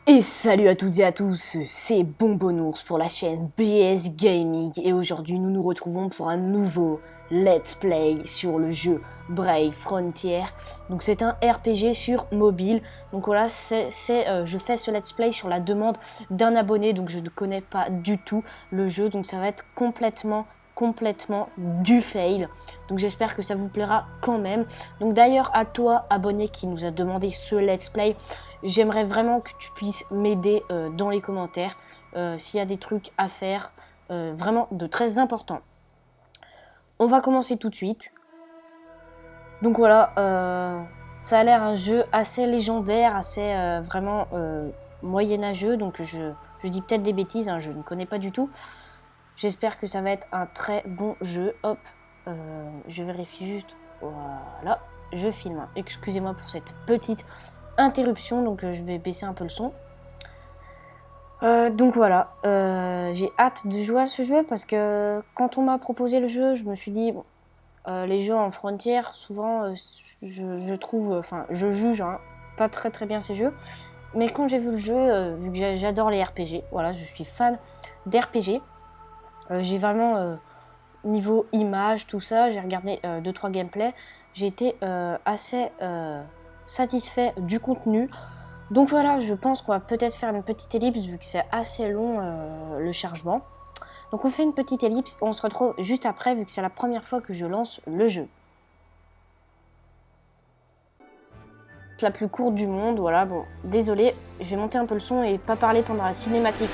Et salut à toutes et à tous, c'est Bonbonnours pour la chaîne BS Gaming et aujourd'hui nous nous retrouvons pour un nouveau Let's Play sur le jeu Brave Frontier. Donc c'est un RPG sur mobile, donc voilà, je fais ce Let's Play sur la demande d'un abonné, donc je ne connais pas du tout le jeu, donc ça va être complètement du fail. Donc j'espère que ça vous plaira quand même. Donc d'ailleurs à toi abonné qui nous a demandé ce Let's Play, j'aimerais vraiment que tu puisses m'aider dans les commentaires s'il y a des trucs à faire vraiment de très importants. On va commencer tout de suite. Donc voilà, ça a l'air un jeu assez légendaire, assez vraiment moyenâgeux. Donc je dis peut-être des bêtises, hein, je ne connais pas du tout. J'espère que ça va être un très bon jeu. Hop, je vérifie juste. Voilà, je filme. Excusez-moi pour cette petite interruption, donc je vais baisser un peu le son. Donc voilà, j'ai hâte de jouer à ce jeu parce que quand on m'a proposé le jeu, je me suis dit, bon, les jeux en frontière, souvent, je trouve, enfin, je juge hein, pas très bien ces jeux. Mais quand j'ai vu le jeu, vu que j'adore les RPG, voilà, je suis fan d'RPG. J'ai vraiment, niveau image, tout ça, j'ai regardé 2-3 gameplays, j'ai été assez satisfait du contenu. Donc voilà, je pense qu'on va peut-être faire une petite ellipse vu que c'est assez long le chargement. Donc on fait une petite ellipse et on se retrouve juste après vu que c'est la première fois que je lance le jeu. La plus courte du monde, voilà, bon, désolé, je vais monter un peu le son et pas parler pendant la cinématique.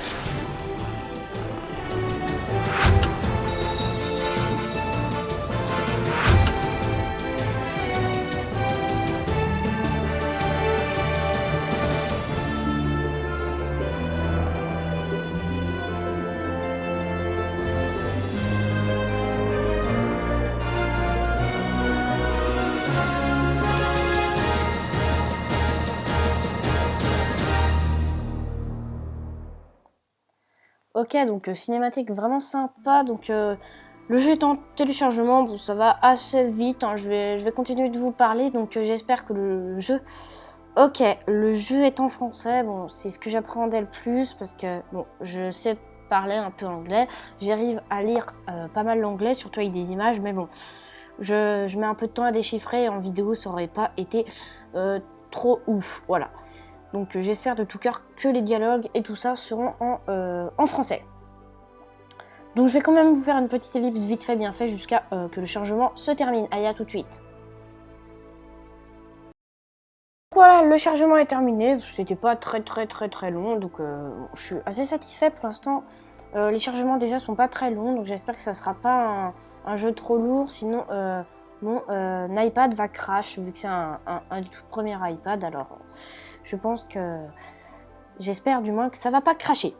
Ok, donc cinématique vraiment sympa, donc le jeu est en téléchargement, bon, ça va assez vite, hein, je vais continuer de vous parler, donc j'espère que le jeu... Ok, le jeu est en français, bon, c'est ce que j'appréhendais le plus, parce que, bon, je sais parler un peu anglais, j'arrive à lire pas mal l'anglais, surtout avec des images, mais bon, je mets un peu de temps à déchiffrer, et en vidéo ça aurait pas été trop ouf, voilà. Donc j'espère de tout cœur que les dialogues et tout ça seront en français. Donc je vais quand même vous faire une petite ellipse vite fait bien fait jusqu'à que le chargement se termine. Allez, à tout de suite. Voilà, le chargement est terminé, c'était pas très long, donc je suis assez satisfait pour l'instant. Les chargements déjà sont pas très longs, donc j'espère que ça sera pas un jeu trop lourd, sinon mon iPad va crash, vu que c'est un tout premier iPad, alors je pense que... J'espère du moins que ça va pas cracher.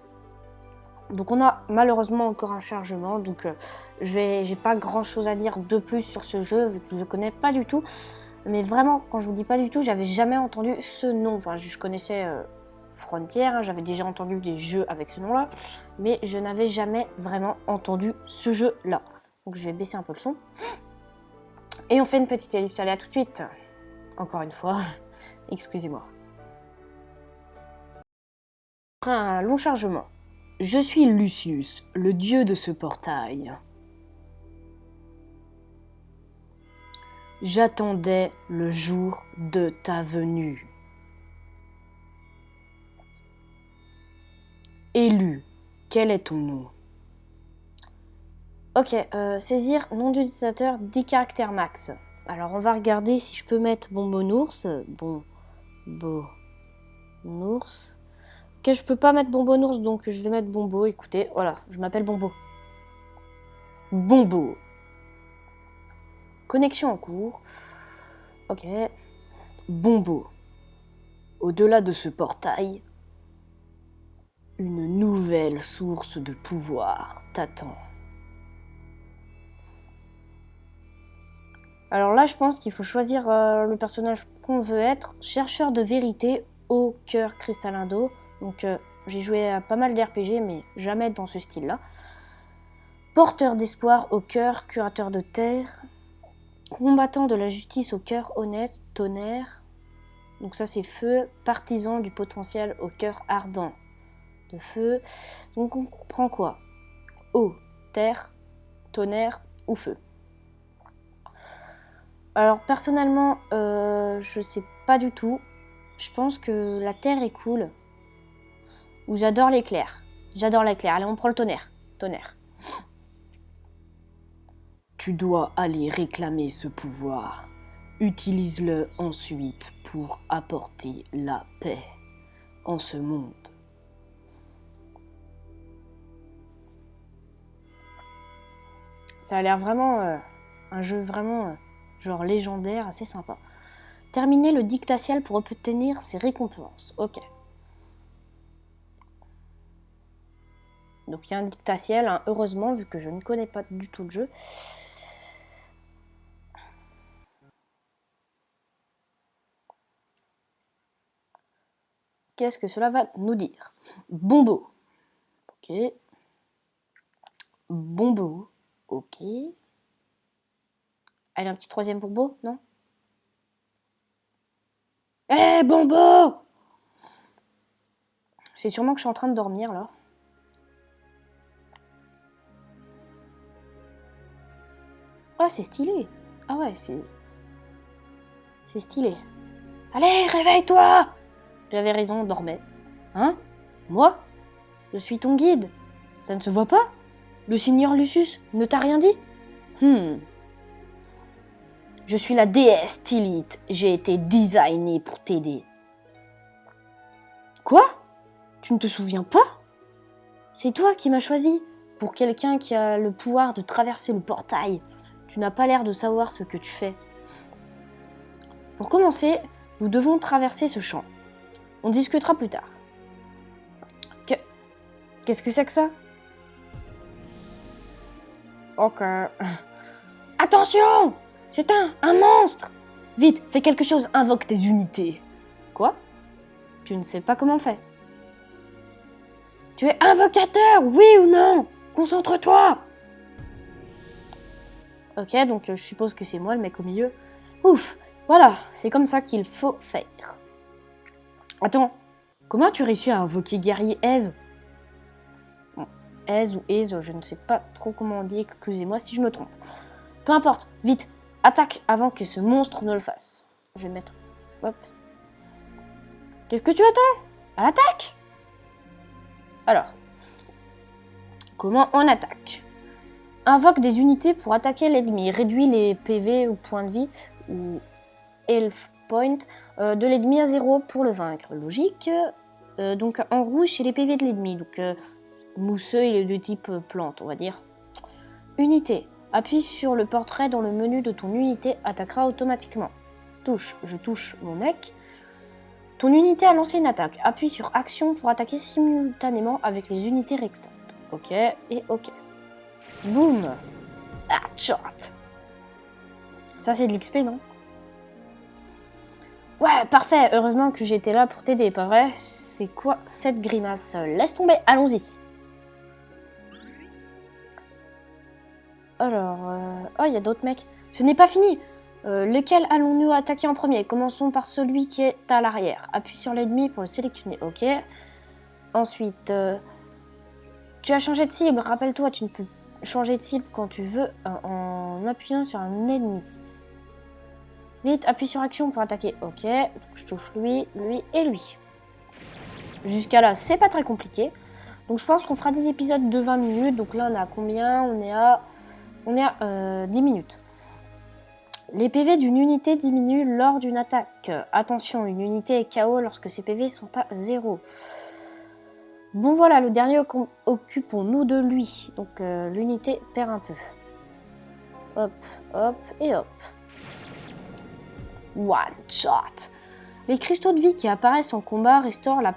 Donc on a malheureusement encore un chargement, donc j'ai pas grand chose à dire de plus sur ce jeu, vu que je le connais pas du tout. Mais vraiment, quand je vous dis pas du tout, j'avais jamais entendu ce nom. Enfin, je connaissais Frontier, hein, j'avais déjà entendu des jeux avec ce nom-là, mais je n'avais jamais vraiment entendu ce jeu-là. Donc je vais baisser un peu le son. Et on fait une petite ellipse, allez à tout de suite. Encore une fois, excusez-moi. Après un long chargement. Je suis Lucius, le dieu de ce portail. J'attendais le jour de ta venue. Élu, quel est ton nom? Ok, saisir nom d'utilisateur 10 caractères max. Alors on va regarder si je peux mettre Bonbonnours. Bonbonnours. Ok, je peux pas mettre Bonbonnours, donc je vais mettre Bombo. Écoutez, voilà, je m'appelle Bombo. Bombo. Connexion en cours. Ok. Bombo. Au-delà de ce portail, une nouvelle source de pouvoir t'attend. Alors là, je pense qu'il faut choisir le personnage qu'on veut être. Chercheur de vérité au cœur cristallin d'eau. Donc j'ai joué à pas mal d'RPG, mais jamais dans ce style-là. Porteur d'espoir au cœur curateur de terre. Combattant de la justice au cœur honnête, tonnerre. Donc ça c'est feu, partisan du potentiel au cœur ardent. De feu. Donc on prend quoi? Eau, terre, tonnerre ou feu. Alors personnellement, je sais pas du tout. Je pense que la terre est cool. Ou j'adore l'éclair. J'adore l'éclair. Allez, on prend le tonnerre. Tonnerre. Tu dois aller réclamer ce pouvoir. Utilise-le ensuite pour apporter la paix en ce monde. Ça a l'air vraiment un jeu vraiment genre légendaire, assez sympa. Terminer le dictatiel pour obtenir ses récompenses. Ok. Donc il y a un dictatiel, hein, heureusement, vu que je ne connais pas du tout le jeu. Qu'est-ce que cela va nous dire? Bombo. Ok. Bombo. Ok. Allez, un petit troisième pour Beau, non? Eh, Bombo! C'est sûrement que je suis en train de dormir, là. Ah, c'est stylé. Ah ouais, c'est stylé. Allez, réveille-toi! J'avais raison, on dormait. Hein? Moi? Je suis ton guide. Ça ne se voit pas? Le Seigneur Lucius ne t'a rien dit? Je suis la déesse Tillite. J'ai été designée pour t'aider. Quoi? Tu ne te souviens pas? C'est toi qui m'as choisi. Pour quelqu'un qui a le pouvoir de traverser le portail. Tu n'as pas l'air de savoir ce que tu fais. Pour commencer, nous devons traverser ce champ. On discutera plus tard. Qu'est-ce que c'est que ça? Ok. Attention! C'est un monstre! Vite, fais quelque chose, invoque tes unités. Quoi? Tu ne sais pas comment on fait. Tu es invocateur, oui ou non? Concentre-toi! Ok, donc je suppose que c'est moi le mec au milieu. Ouf, voilà, c'est comme ça qu'il faut faire. Attends, comment tu réussis à invoquer guerrier Aise? Bon, Aise ou Aise, je ne sais pas trop comment on dit, excusez-moi si je me trompe. Peu importe, vite, attaque avant que ce monstre ne le fasse. Je vais le mettre. Hop. Qu'est-ce que tu attends? À l'attaque! Alors, comment on attaque? Invoque des unités pour attaquer l'ennemi. Réduit les PV ou points de vie ou health point de l'ennemi à 0 pour le vaincre. Logique. Donc en rouge, c'est les PV de l'ennemi. Donc mousseux, il est de type plante, on va dire. Unité. Appuie sur le portrait dans le menu de ton unité, attaquera automatiquement. Touche. Je touche mon mec. Ton unité a lancé une attaque. Appuie sur action pour attaquer simultanément avec les unités restantes. Ok et ok. Boum! Headshot! Ça, c'est de l'XP, non? Ouais, parfait! Heureusement que j'étais là pour t'aider, pas vrai? C'est quoi cette grimace? Laisse tomber, allons-y! Alors, oh, il y a d'autres mecs. Ce n'est pas fini! Lesquels allons-nous attaquer en premier? Commençons par celui qui est à l'arrière. Appuie sur l'ennemi pour le sélectionner, ok? Ensuite, tu as changé de cible, rappelle-toi, tu ne peux changer de cible quand tu veux en appuyant sur un ennemi. Vite, appuie sur action pour attaquer. Ok, donc je touche lui, lui et lui. Jusqu'à là, c'est pas très compliqué. Donc je pense qu'on fera des épisodes de 20 minutes. Donc là, on est à combien? On est à 10 minutes. Les PV d'une unité diminuent lors d'une attaque. Attention, une unité est KO lorsque ses PV sont à 0. Bon voilà, le dernier, occupons-nous de lui. Donc l'unité perd un peu. Hop, hop et hop. One shot. Les cristaux de vie qui apparaissent en combat restaurent en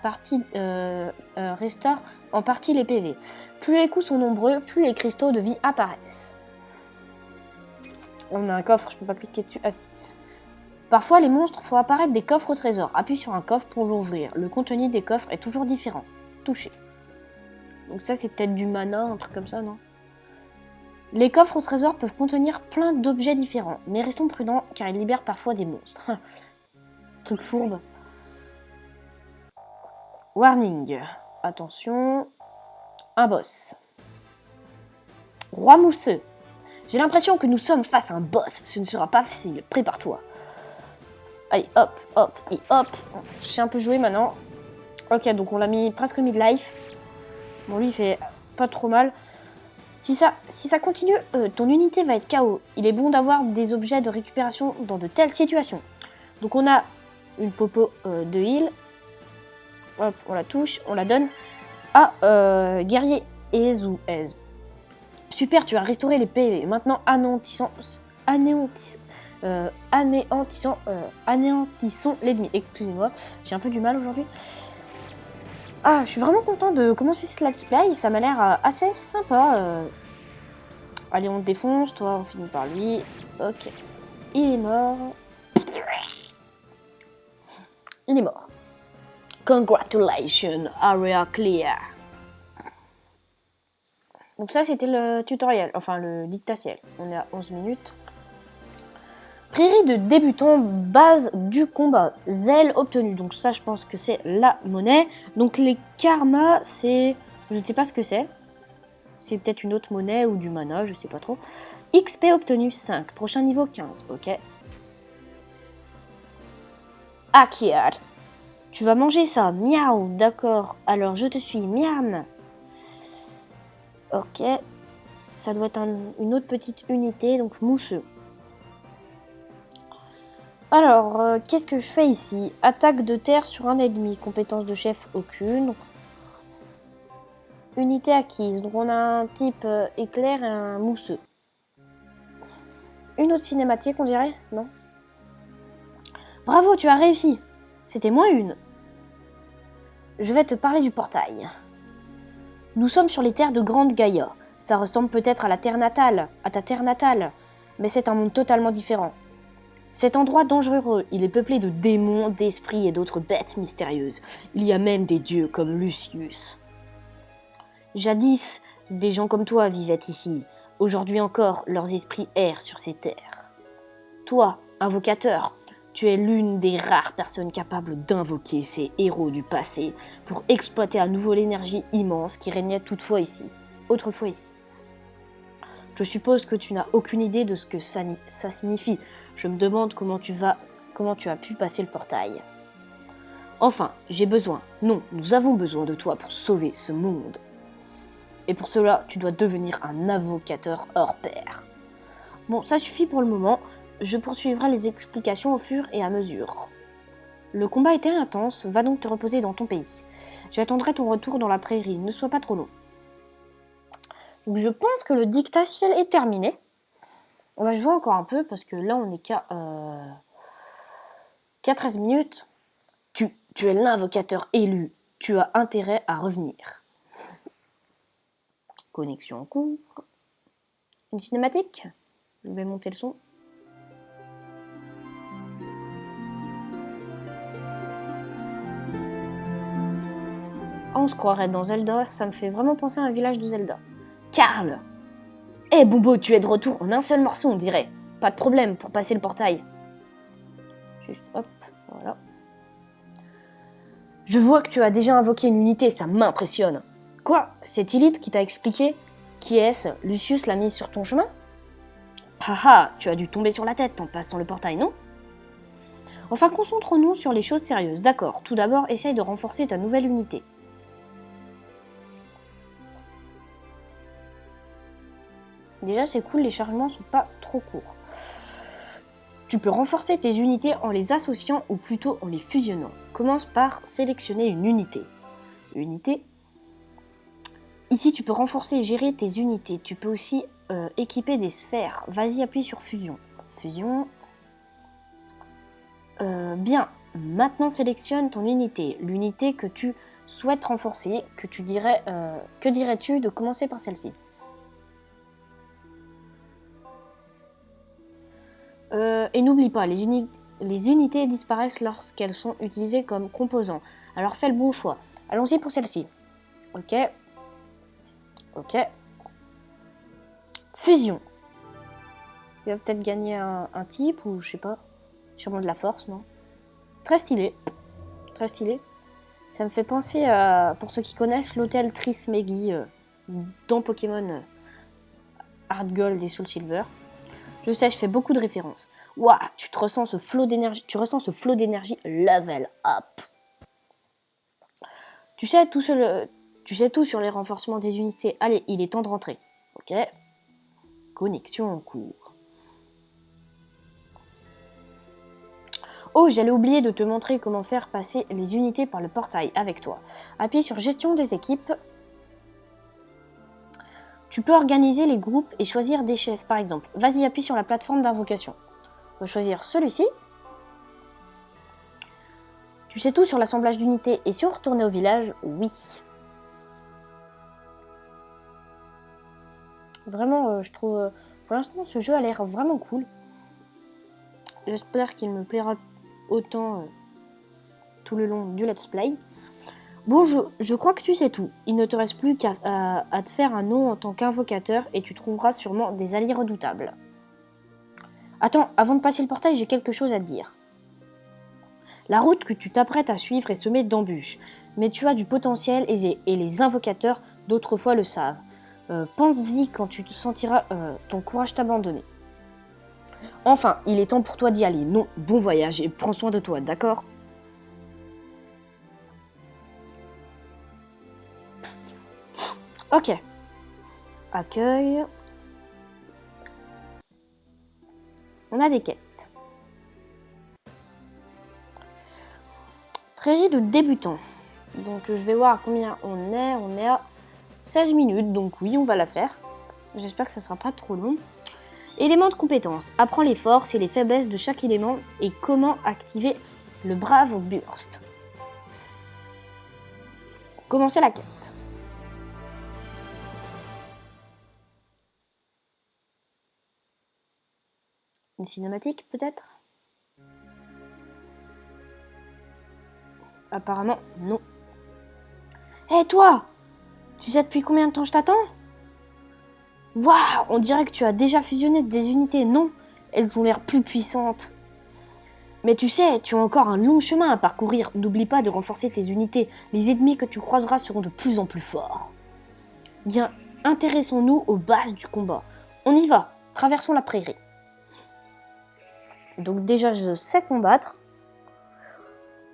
partie les PV. Plus les coups sont nombreux, plus les cristaux de vie apparaissent. On a un coffre, je peux pas cliquer dessus. Ah si. Parfois, les monstres font apparaître des coffres au trésor. Appuie sur un coffre pour l'ouvrir. Le contenu des coffres est toujours différent. Toucher. Donc ça, c'est peut-être du mana, un truc comme ça, non? Les coffres au trésor peuvent contenir plein d'objets différents, mais restons prudents car ils libèrent parfois des monstres. Truc fourbe. Warning. Attention. Un boss. Roi mousseux. J'ai l'impression que nous sommes face à un boss. Ce ne sera pas facile. Prépare-toi. Allez, hop, hop et hop. Je sais un peu jouer maintenant. Ok, donc on l'a mis presque mid-life. Bon, lui, il fait pas trop mal. Si ça continue, ton unité va être KO. Il est bon d'avoir des objets de récupération dans de telles situations. Donc on a une popo de heal. Hop, on la touche, on la donne à guerrier Ez ou Ez. Super, tu as restauré les PV. Maintenant, anéantissons l'ennemi. Excusez-moi, j'ai un peu du mal aujourd'hui. Ah, je suis vraiment content de commencer ce let's play. Ça m'a l'air assez sympa. Allez, on te défonce. Toi, on finit par lui. Ok. Il est mort. Il est mort. Congratulations, area clear. Donc ça, c'était le tutoriel, enfin le dictatiel. On est à 11 minutes. Prairie de débutants, base du combat. Zèle obtenu. Donc ça, je pense que c'est la monnaie. Donc les karmas, c'est... Je ne sais pas ce que c'est. C'est peut-être une autre monnaie ou du mana, je sais pas trop. XP obtenu 5. Prochain niveau 15. Ok. Acquired. Tu vas manger ça. Miaou. D'accord. Alors je te suis. Miam. Ok. Ça doit être une autre petite unité. Donc mousseux. Alors, qu'est-ce que je fais ici? Attaque de terre sur un ennemi. Compétence de chef aucune. Unité acquise. Donc on a un type éclair et un mousseux. Une autre cinématique, on dirait? Non? Bravo, tu as réussi. C'était moins une. Je vais te parler du portail. Nous sommes sur les terres de Grande Gaïa. Ça ressemble peut-être à ta terre natale, mais c'est un monde totalement différent. Cet endroit dangereux, il est peuplé de démons, d'esprits et d'autres bêtes mystérieuses. Il y a même des dieux comme Lucius. Jadis, des gens comme toi vivaient ici. Aujourd'hui encore, leurs esprits errent sur ces terres. Toi, invocateur, tu es l'une des rares personnes capables d'invoquer ces héros du passé pour exploiter à nouveau l'énergie immense qui régnait autrefois ici. Je suppose que tu n'as aucune idée de ce que ça signifie. Je me demande comment tu as pu passer le portail. Enfin, nous avons besoin de toi pour sauver ce monde. Et pour cela, tu dois devenir un invocateur hors pair. Bon, ça suffit pour le moment. Je poursuivrai les explications au fur et à mesure. Le combat était intense, va donc te reposer dans ton pays. J'attendrai ton retour dans la prairie, ne sois pas trop long. Donc je pense que le dictatiel est terminé. On va jouer encore un peu parce que là on est qu'à 13 minutes. Tu es l'invocateur élu, tu as intérêt à revenir. Connexion en cours. Une cinématique. Je vais monter le son. On se croirait dans Zelda, ça me fait vraiment penser à un village de Zelda. Karl! Eh Bobo, tu es de retour en un seul morceau, on dirait. Pas de problème pour passer le portail. Juste hop, voilà. Je vois que tu as déjà invoqué une unité, ça m'impressionne. Quoi? C'est Illith qui t'a expliqué? Qui est-ce? Lucius l'a mise sur ton chemin? Haha, tu as dû tomber sur la tête en passant le portail, non? Enfin, concentrons-nous sur les choses sérieuses. D'accord, tout d'abord, essaye de renforcer ta nouvelle unité. Déjà, c'est cool, les chargements sont pas trop courts. Tu peux renforcer tes unités en les associant ou plutôt en les fusionnant. Commence par sélectionner une unité. Unité. Ici, tu peux renforcer et gérer tes unités. Tu peux aussi équiper des sphères. Vas-y, appuie sur fusion. Fusion. Bien. Maintenant, sélectionne ton unité. L'unité que tu souhaites renforcer. Que dirais-tu de commencer par celle-ci? Et n'oublie pas, les unités disparaissent lorsqu'elles sont utilisées comme composants. Alors fais le bon choix. Allons-y pour celle-ci. Ok. Ok. Fusion. Il va peut-être gagner un type ou je sais pas. Sûrement de la force, non? Très stylé. Très stylé. Ça me fait penser à, pour ceux qui connaissent, l'hôtel Trismegi dans Pokémon Hard Gold et Soul Silver. Je sais, je fais beaucoup de références. Waouh, tu ressens ce flot d'énergie level up. Tu sais tout sur les renforcements des unités. Allez, il est temps de rentrer. Ok. Connexion en cours. Oh, j'allais oublier de te montrer comment faire passer les unités par le portail avec toi. Appuie sur gestion des équipes. Tu peux organiser les groupes et choisir des chefs, par exemple. Vas-y, appuie sur la plateforme d'invocation. On va choisir celui-ci. Tu sais tout sur l'assemblage d'unités et sur retourner au village, oui. Vraiment, je trouve... pour l'instant, ce jeu a l'air vraiment cool. J'espère qu'il me plaira autant tout le long du let's play. Bon, je crois que tu sais tout. Il ne te reste plus qu'à te faire un nom en tant qu'invocateur et tu trouveras sûrement des alliés redoutables. Attends, avant de passer le portail, j'ai quelque chose à te dire. La route que tu t'apprêtes à suivre est semée d'embûches, mais tu as du potentiel et les invocateurs d'autrefois le savent. Pense-y quand tu te sentiras ton courage t'abandonner. Enfin, il est temps pour toi d'y aller. Non, bon voyage et prends soin de toi, d'accord ? Ok. Accueil. On a des quêtes. Prairie de débutants. Donc je vais voir à combien on est. On est à 16 minutes, donc oui, on va la faire. J'espère que ça sera pas trop long. Éléments de compétences. Apprends les forces et les faiblesses de chaque élément et comment activer le Brave Burst. Commencer la quête. Une cinématique, peut-être ? Apparemment, non. Hé, toi ! Tu sais depuis combien de temps je t'attends ? Waouh, on dirait que tu as déjà fusionné des unités. Non, elles ont l'air plus puissantes. Mais tu sais, tu as encore un long chemin à parcourir. N'oublie pas de renforcer tes unités. Les ennemis que tu croiseras seront de plus en plus forts. Bien, intéressons-nous aux bases du combat. On y va, traversons la prairie. Donc déjà, je sais combattre.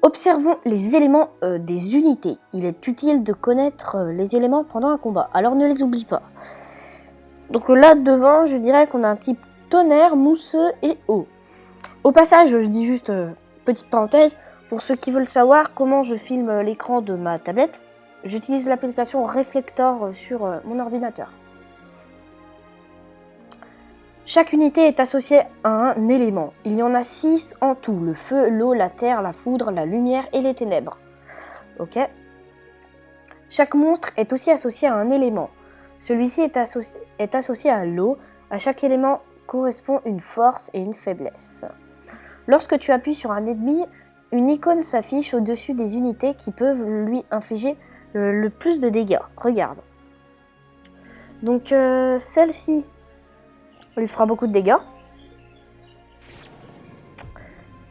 Observons les éléments des unités. Il est utile de connaître les éléments pendant un combat, alors ne les oublie pas. Donc là, devant, je dirais qu'on a un type tonnerre, mousseux et eau. Au passage, je dis juste, petite parenthèse, pour ceux qui veulent savoir comment je filme l'écran de ma tablette, j'utilise l'application Reflector sur mon ordinateur. Chaque unité est associée à un élément. Il y en a 6 en tout. Le feu, l'eau, la terre, la foudre, la lumière et les ténèbres. Ok. Chaque monstre est aussi associé à un élément. Celui-ci est associé à l'eau. À chaque élément correspond une force et une faiblesse. Lorsque tu appuies sur un ennemi, une icône s'affiche au-dessus des unités qui peuvent lui infliger le plus de dégâts. Regarde. Donc celle-ci lui fera beaucoup de dégâts.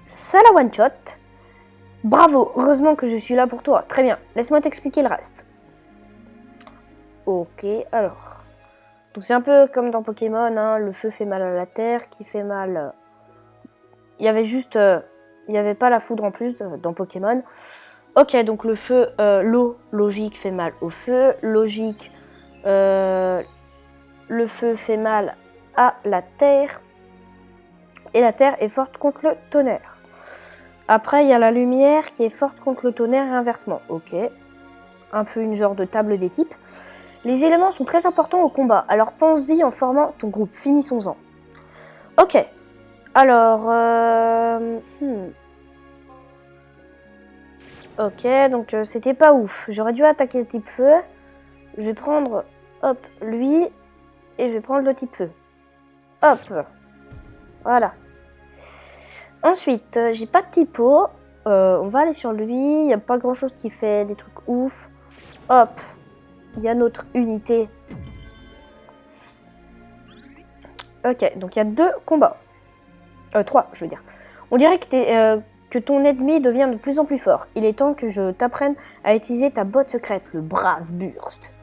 Ça la one-shot. Bravo, heureusement que je suis là pour toi. Très bien, laisse-moi t'expliquer le reste. Ok, alors. Donc c'est un peu comme dans Pokémon, hein, le feu fait mal à la terre, qui fait mal... Il y avait juste... il n'y avait pas la foudre en plus dans Pokémon. Ok, donc le feu, l'eau, logique, fait mal au feu. Logique, le feu fait mal à la terre. Et la terre est forte contre le tonnerre. Après, il y a la lumière qui est forte contre le tonnerre et inversement. Ok. Un peu une genre de table des types. Les éléments sont très importants au combat, alors pense-y en formant ton groupe. Finissons-en. Ok. Alors... Ok, donc c'était pas ouf. J'aurais dû attaquer le type feu. Je vais prendre, hop, lui. Et je vais prendre le type feu. Hop. Voilà. Ensuite, j'ai pas de typo. On va aller sur lui. Il n'y a pas grand chose qui fait des trucs ouf. Hop. Il y a notre unité. Ok, donc il y a 2 combats. 3, je veux dire. On dirait que que ton ennemi devient de plus en plus fort. Il est temps que je t'apprenne à utiliser ta botte secrète, le Brave Burst.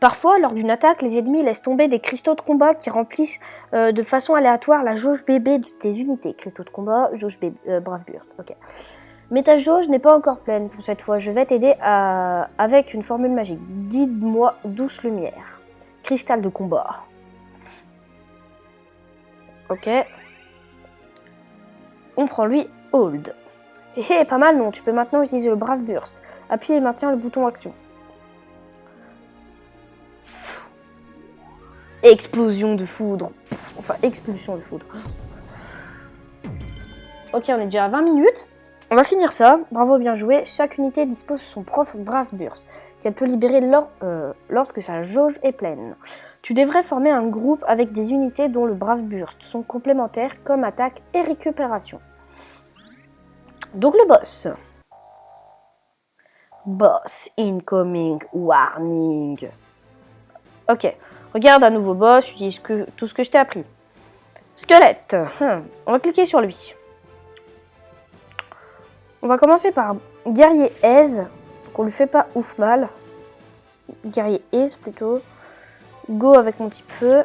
Parfois, lors d'une attaque, les ennemis laissent tomber des cristaux de combat qui remplissent de façon aléatoire la jauge bébé de tes unités. Cristaux de combat, jauge bébé, Brave Burst, ok. Mais ta jauge n'est pas encore pleine pour cette fois. Je vais t'aider avec une formule magique. Guide-moi douce lumière. Cristal de combat. Ok. On prend lui Hold. Hé, pas mal non. Tu peux maintenant utiliser le Brave Burst. Appuie et maintiens le bouton action. Explosion de foudre. Enfin, expulsion de foudre. Ok, on est déjà à 20 minutes. On va finir ça. Bravo, bien joué. Chaque unité dispose de son propre Brave Burst, qu'elle peut libérer lorsque sa jauge est pleine. Tu devrais former un groupe avec des unités dont le Brave Burst sont complémentaires comme attaque et récupération. Donc le boss. Boss incoming warning. Ok. Regarde un nouveau boss, utilise tout ce que je t'ai appris. Squelette. On va cliquer sur lui. On va commencer par guerrier aise. Donc on lui fait pas ouf mal. Guerrier aise plutôt. Go avec mon type feu.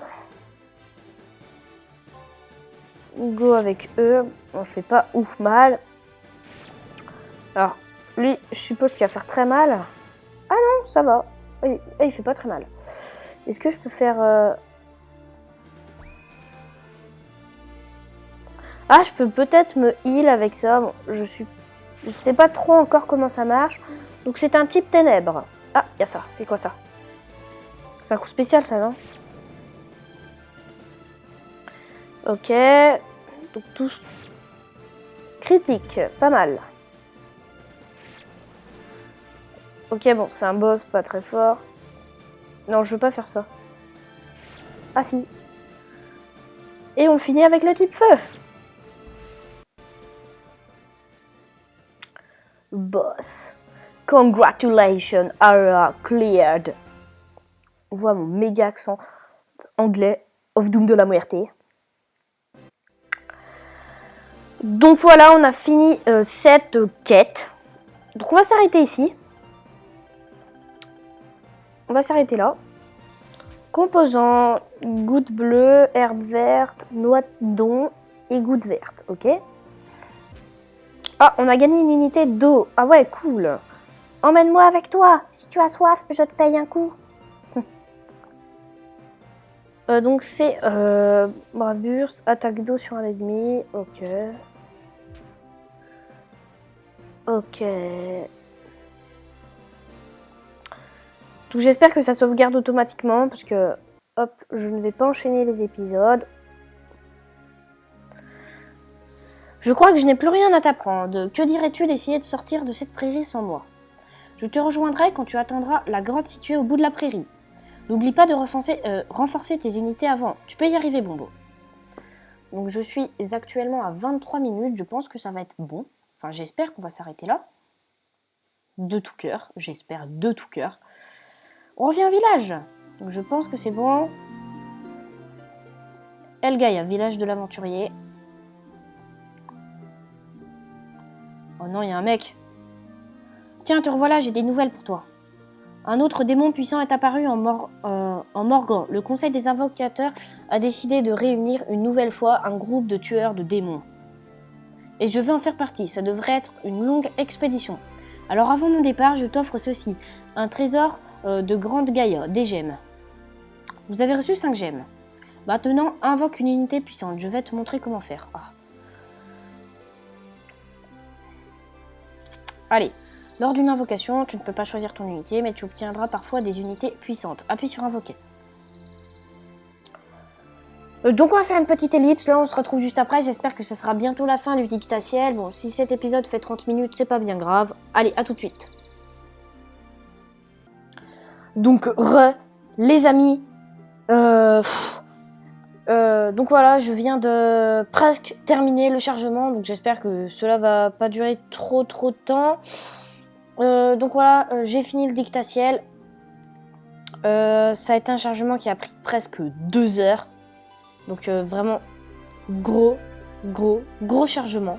Go avec eux. On fait pas ouf mal. Alors, lui, je suppose qu'il va faire très mal. Ah non, ça va. Il fait pas très mal. Est-ce que je peux faire... Ah, je peux peut-être me heal avec ça. Bon, je sais pas trop encore comment ça marche. Donc c'est un type ténèbres. Ah, il y a ça. C'est quoi ça? C'est un coup spécial ça, non? Ok. Donc tous... Critique. Pas mal. Ok, bon, c'est un boss pas très fort. Non, je veux pas faire ça. Ah si. Et on finit avec le type feu. Boss. Congratulations, area cleared. On voit mon méga accent anglais. Of Doom de la Muerte. Donc voilà, on a fini cette quête. Donc on va s'arrêter ici. On va s'arrêter là. Composants, goutte bleue, herbe verte, noix de don et goutte verte, ok. Ah, on a gagné une unité d'eau. Ah ouais, cool. Emmène-moi avec toi. Si tu as soif, je te paye un coup. Donc c'est Brave Burst, attaque d'eau sur un ennemi, ok. Ok. Donc j'espère que ça sauvegarde automatiquement parce que, hop, je ne vais pas enchaîner les épisodes. Je crois que je n'ai plus rien à t'apprendre. Que dirais-tu d'essayer de sortir de cette prairie sans moi? Je te rejoindrai quand tu atteindras la grotte située au bout de la prairie. N'oublie pas de renforcer tes unités avant. Tu peux y arriver, Bombo. Donc je suis actuellement à 23 minutes. Je pense que ça va être bon. Enfin, j'espère qu'on va s'arrêter là. De tout cœur. J'espère de tout cœur. On revient au village. Donc je pense que c'est bon. El Gaia, village de l'aventurier. Oh non, il y a un mec. Tiens, te revoilà, j'ai des nouvelles pour toi. Un autre démon puissant est apparu en Morgan. Le conseil des invocateurs a décidé de réunir une nouvelle fois un groupe de tueurs de démons. Et je veux en faire partie, ça devrait être une longue expédition. Alors avant mon départ, je t'offre ceci. Un trésor de grande Gaïa, des gemmes. Vous avez reçu 5 gemmes. Maintenant, invoque une unité puissante. Je vais te montrer comment faire. Ah. Allez, lors d'une invocation, tu ne peux pas choisir ton unité, mais tu obtiendras parfois des unités puissantes. Appuie sur invoquer. Donc on va faire une petite ellipse, là on se retrouve juste après, j'espère que ce sera bientôt la fin du dictatiel. Bon, si cet épisode fait 30 minutes, c'est pas bien grave. Allez, à tout de suite. Donc, les amis, donc voilà, je viens de presque terminer le chargement, donc j'espère que cela va pas durer trop de temps. Donc voilà, j'ai fini le dictatiel. Ça a été un chargement qui a pris presque 2 heures. Donc vraiment gros chargement.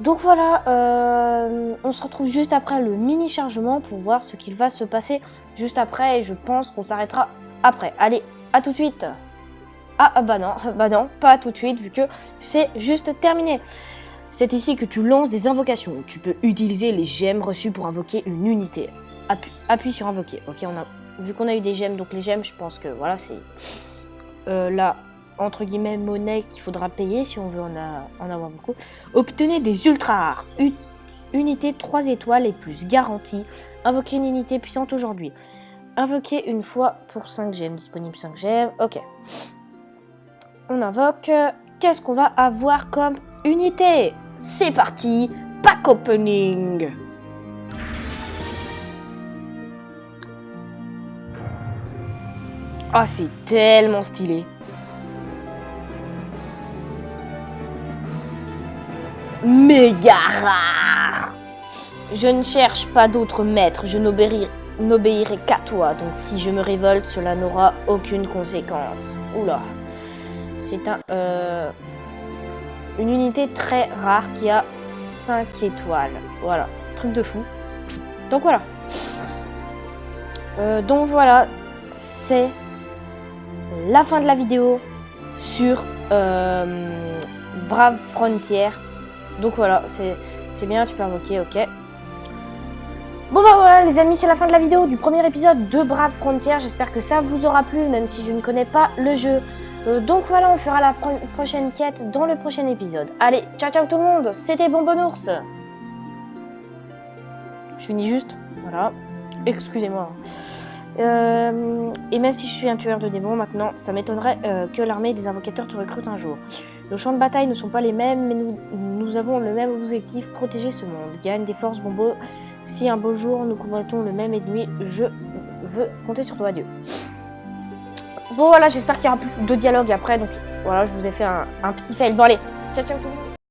Donc voilà, on se retrouve juste après le mini chargement pour voir ce qu'il va se passer juste après et je pense qu'on s'arrêtera après. Allez, à tout de suite. Bah non, pas tout de suite vu que c'est juste terminé. C'est ici que tu lances des invocations. Tu peux utiliser les gemmes reçues pour invoquer une unité. Appuie sur invoquer. Ok, vu qu'on a eu des gemmes, donc les gemmes, je pense que voilà, c'est la entre guillemets monnaie qu'il faudra payer si on veut en avoir beaucoup. Obtenez des ultra rares. Unité 3 étoiles et plus garantie. Invoquer une unité puissante aujourd'hui. Invoquer une fois pour 5 gemmes. Disponible 5 gemmes. Ok. On invoque. Qu'est-ce qu'on va avoir comme unité? C'est parti. Pack opening. Ah, c'est tellement stylé. Méga rare. Je ne cherche pas d'autre maître, je n'obéirai qu'à toi, donc si je me révolte, cela n'aura aucune conséquence. Oula. C'est une unité très rare qui a 5 étoiles. Voilà, truc de fou. Donc voilà, c'est la fin de la vidéo sur Brave Frontier. Donc voilà, c'est bien, tu peux invoquer, ok. Bon bah voilà les amis, c'est la fin de la vidéo du premier épisode de Brave Frontier. J'espère que ça vous aura plu, même si je ne connais pas le jeu. Donc voilà, on fera la prochaine quête dans le prochain épisode. Allez, ciao ciao tout le monde, c'était Bonbonnours. Je finis juste, voilà, excusez-moi. Et même si je suis un tueur de démons maintenant, ça m'étonnerait que l'armée des invocateurs te recrute un jour. Nos champs de bataille ne sont pas les mêmes, mais nous avons le même objectif, protéger ce monde. Gagne des forces, Bombo. Si un beau jour nous combattons le même ennemi, je veux compter sur toi, adieu. Bon voilà, j'espère qu'il y aura plus de dialogue après, donc voilà, je vous ai fait un petit fail. Bon allez, ciao ciao tout le monde.